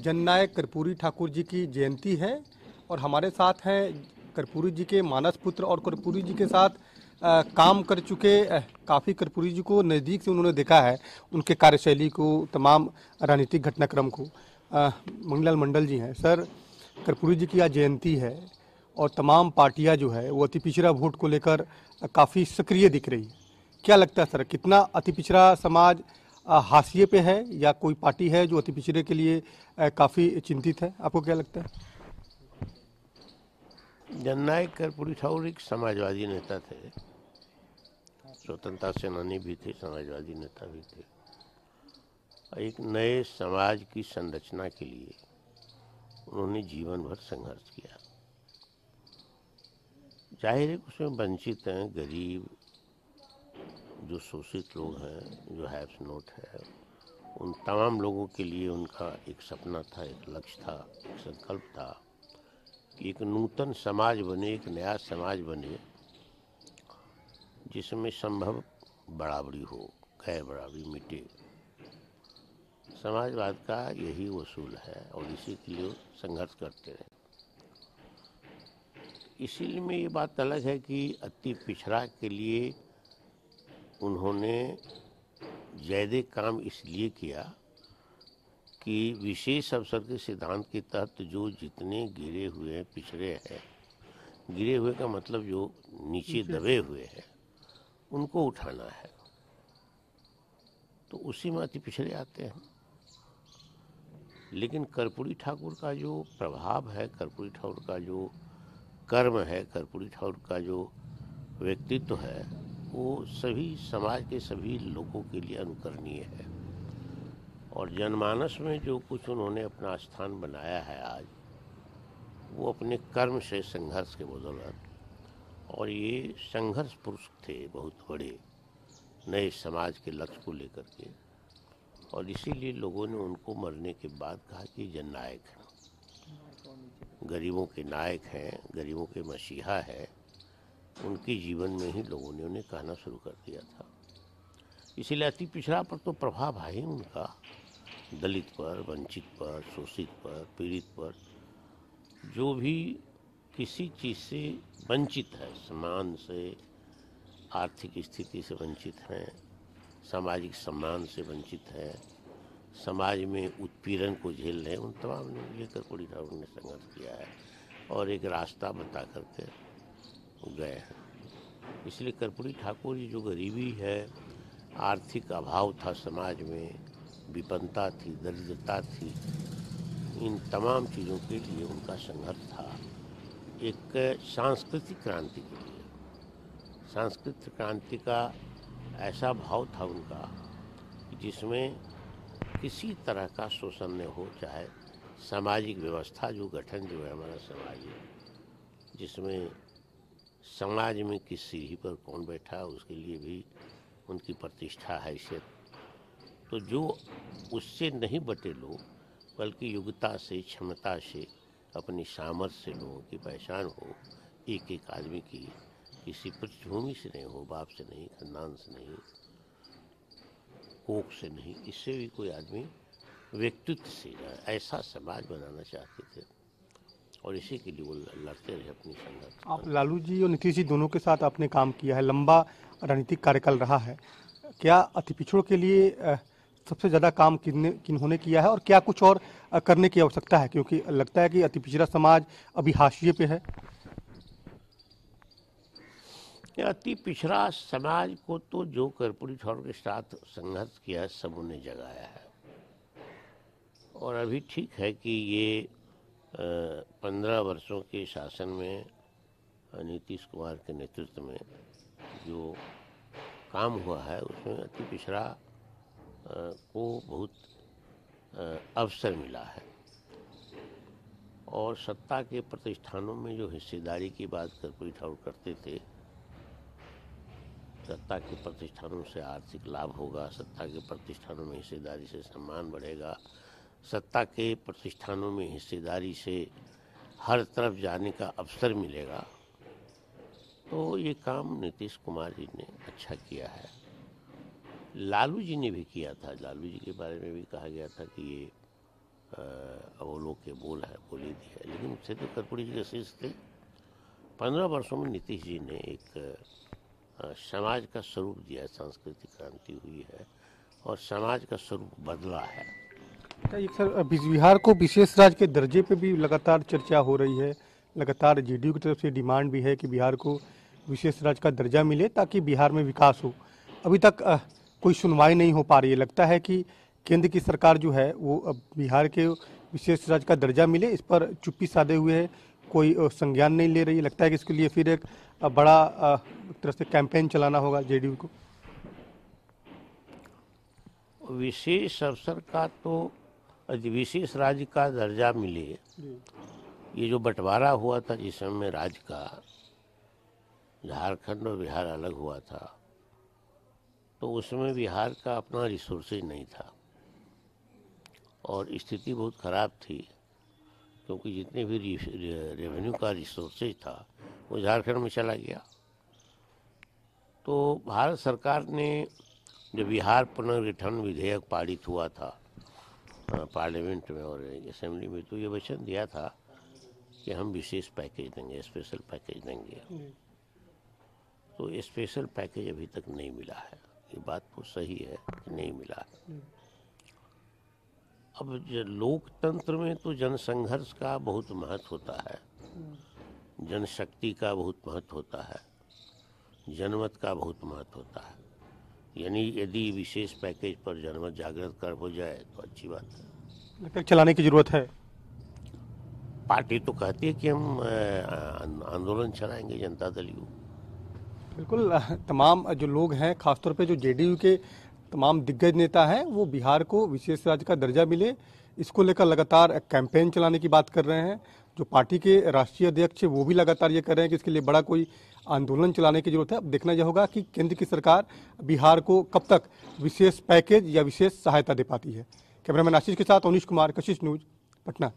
जननायक कर्पूरी ठाकुर जी की जयंती है और हमारे साथ हैं कर्पूरी जी के मानस पुत्र और कर्पूरी जी के साथ काम कर चुके काफ़ी कर्पूरी जी को नज़दीक से उन्होंने देखा है, उनके कार्यशैली को, तमाम राजनीतिक घटनाक्रम को। मंगलाल मंडल जी हैं सर। कर्पूरी जी की आज जयंती है और तमाम पार्टियां जो है वो अति पिछड़ा वोट को लेकर काफ़ी सक्रिय दिख रही है। क्या लगता है सर, कितना अति पिछड़ा समाज हाशिए पे है या कोई पार्टी है जो अति पिछड़े के लिए काफ़ी चिंतित है? आपको क्या लगता है? जननायक कर्पूरी ठाकुर एक समाजवादी नेता थे, स्वतंत्रता सेनानी भी थे, समाजवादी नेता भी थे। एक नए समाज की संरचना के लिए उन्होंने जीवन भर संघर्ष किया। जाहिर है उसमें वंचित हैं, गरीब, जो शोषित लोग हैं, जो हैव्स नॉट है, उन तमाम लोगों के लिए उनका एक सपना था, एक लक्ष्य था, एक संकल्प था कि एक नूतन समाज बने, एक नया समाज बने जिसमें संभव बराबरी हो, गैर बराबरी मिटे। समाजवाद का यही वसूल है और इसी के लिए संघर्ष करते रहे। इसीलिए में ये बात अलग है कि अति पिछड़ा के लिए उन्होंने ज़्यादा काम इसलिए किया कि विशेष अवसर के सिद्धांत के तहत जो जितने गिरे हुए हैं, पिछड़े हैं, गिरे हुए का मतलब जो नीचे दबे हुए हैं, उनको उठाना है, तो उसी में अति पिछड़े आते हैं। लेकिन कर्पूरी ठाकुर का जो प्रभाव है, कर्पूरी ठाकुर का जो कर्म है, कर्पूरी ठाकुर का जो व्यक्तित्व है, वो सभी समाज के सभी लोगों के लिए अनुकरणीय है। और जनमानस में जो कुछ उन्होंने अपना स्थान बनाया है आज, वो अपने कर्म से, संघर्ष के बदौलत। और ये संघर्ष पुरुष थे बहुत बड़े, नए समाज के लक्ष्य को लेकर के। और इसीलिए लोगों ने उनको मरने के बाद कहा कि जननायक हैं, गरीबों के नायक हैं, गरीबों के मसीहा है। उनके जीवन में ही लोगों ने उन्हें कहना शुरू कर दिया था। इसीलिए अति पिछड़ा पर तो प्रभाव है ही उनका, दलित पर, वंचित पर, शोषित पर, पीड़ित पर, जो भी किसी चीज़ से वंचित है, सम्मान से, आर्थिक स्थिति से वंचित हैं, सामाजिक सम्मान से वंचित है, समाज में उत्पीड़न को झेल रहे हैं, उन तमाम ने ये कर्पूरी ठाकुर ने संघर्ष किया है और एक रास्ता बता करके गए हैं। इसलिए कर्पूरी ठाकुर जी, जो गरीबी है, आर्थिक अभाव था समाज में, विपन्नता थी, दरिद्रता थी, इन तमाम चीज़ों के लिए उनका संघर्ष था। एक सांस्कृतिक क्रांति के लिए, सांस्कृतिक क्रांति का ऐसा भाव था उनका जिसमें किसी तरह का शोषण न हो, चाहे सामाजिक व्यवस्था जो गठन जो है हमारा समाज, जिसमें समाज में किस सीढ़ी पर कौन बैठा है उसके लिए भी उनकी प्रतिष्ठा, हैसियत, तो जो उससे नहीं बटे लोग, बल्कि योग्यता से, क्षमता से, अपनी सामर्थ्य से लोगों की पहचान हो, एक एक आदमी की, किसी पृष्ठभूमि से नहीं हो, बाप से नहीं, खानदान से नहीं, कोख से नहीं, इससे भी कोई आदमी व्यक्तित्व से ऐसा समाज बनाना चाहते थे और इसी के लिए वो लड़ते रहे अपनी संघर्ष। आप लालू जी और नीतीश जी दोनों के साथ आपने काम किया है, लंबा राजनीतिक कार्यकाल रहा है। क्या अति पिछड़ों के लिए सबसे ज़्यादा काम किन्होंने किया है और क्या कुछ और करने की आवश्यकता है, क्योंकि लगता है कि अति पिछड़ा समाज अभी हाशिए पे है? अति पिछड़ा समाज को तो जो कर्पूरी ठाकुर के साथ संघर्ष किया है, सब उन्हें जगाया है। और अभी ठीक है कि ये 15 वर्षों के शासन में नीतीश कुमार के नेतृत्व में जो काम हुआ है, उसमें अति पिछड़ा को बहुत अवसर मिला है। और सत्ता के प्रतिष्ठानों में जो हिस्सेदारी की बात कर्पूरी ठाकुर करते थे, सत्ता के प्रतिष्ठानों से आर्थिक लाभ होगा, सत्ता के प्रतिष्ठानों में हिस्सेदारी से सम्मान बढ़ेगा, सत्ता के प्रतिष्ठानों में हिस्सेदारी से हर तरफ जाने का अवसर मिलेगा, तो ये काम नीतीश कुमार जी ने अच्छा किया है। लालू जी ने भी किया था। लालू जी के बारे में भी कहा गया था कि ये लोग के बोली दी है, लेकिन उससे तो कर्पूरी जी का शीर्ष थे। 15 वर्षों में नीतीश जी ने एक समाज का स्वरूप दिया है, सांस्कृतिक क्रांति हुई है और समाज का स्वरूप बदला है। सर, बिहार को विशेष राज्य के दर्जे पे भी लगातार चर्चा हो रही है, लगातार जेडीयू की तरफ से डिमांड भी है कि बिहार को विशेष राज्य का दर्जा मिले ताकि बिहार में विकास हो। अभी तक कोई सुनवाई नहीं हो पा रही है। लगता है कि केंद्र की सरकार जो है वो अब बिहार के विशेष राज्य का दर्जा मिले इस पर चुप्पी साधे हुए है, कोई संज्ञान नहीं ले रही है। लगता है कि इसके लिए फिर एक बड़ा एक तरह से कैंपेन चलाना होगा जेडीयू को। विशेष अवसर का तो विशेष राज्य का दर्जा मिले, ये जो बंटवारा हुआ था जिस समय राज्य का, झारखंड और बिहार अलग हुआ था, तो उसमें बिहार का अपना रिसोर्सेज नहीं था और स्थिति बहुत ख़राब थी, क्योंकि जितने भी रेवेन्यू का रिसोर्सेज था वो झारखंड में चला गया। तो भारत सरकार ने जब बिहार पुनर्गठन विधेयक पारित हुआ था पार्लियामेंट में और असेंबली में, तो ये वचन दिया था कि हम विशेष पैकेज देंगे, स्पेशल पैकेज देंगे। तो स्पेशल पैकेज अभी तक नहीं मिला है, ये बात तो सही है कि नहीं मिला है। अब लोकतंत्र में तो जनसंघर्ष का बहुत महत्व होता है, जनशक्ति का बहुत महत्व होता है, जनमत का बहुत महत्व होता है। यानी यदि विशेष पैकेज पर जनमत जागृत कर हो जाए तो अच्छी बात है। लगता है चलाने की जरूरत है। पार्टी तो कहती है कि हम आंदोलन चलाएंगे, जनता दल यू। बिल्कुल, तमाम जो लोग हैं, खासतौर पे जो जेडीयू के तमाम दिग्गज नेता हैं, वो बिहार को विशेष राज्य का दर्जा मिले इसको लेकर लगातार कैंपेन चलाने की बात कर रहे हैं। जो पार्टी के राष्ट्रीय अध्यक्ष वो भी लगातार ये कर रहे हैं कि इसके लिए बड़ा कोई आंदोलन चलाने की जरूरत है। अब देखना यह होगा कि केंद्र की सरकार बिहार को कब तक विशेष पैकेज या विशेष सहायता दे पाती है। कैमरामैन आशीष के साथ अनिश कुमार, कशिश न्यूज, पटना।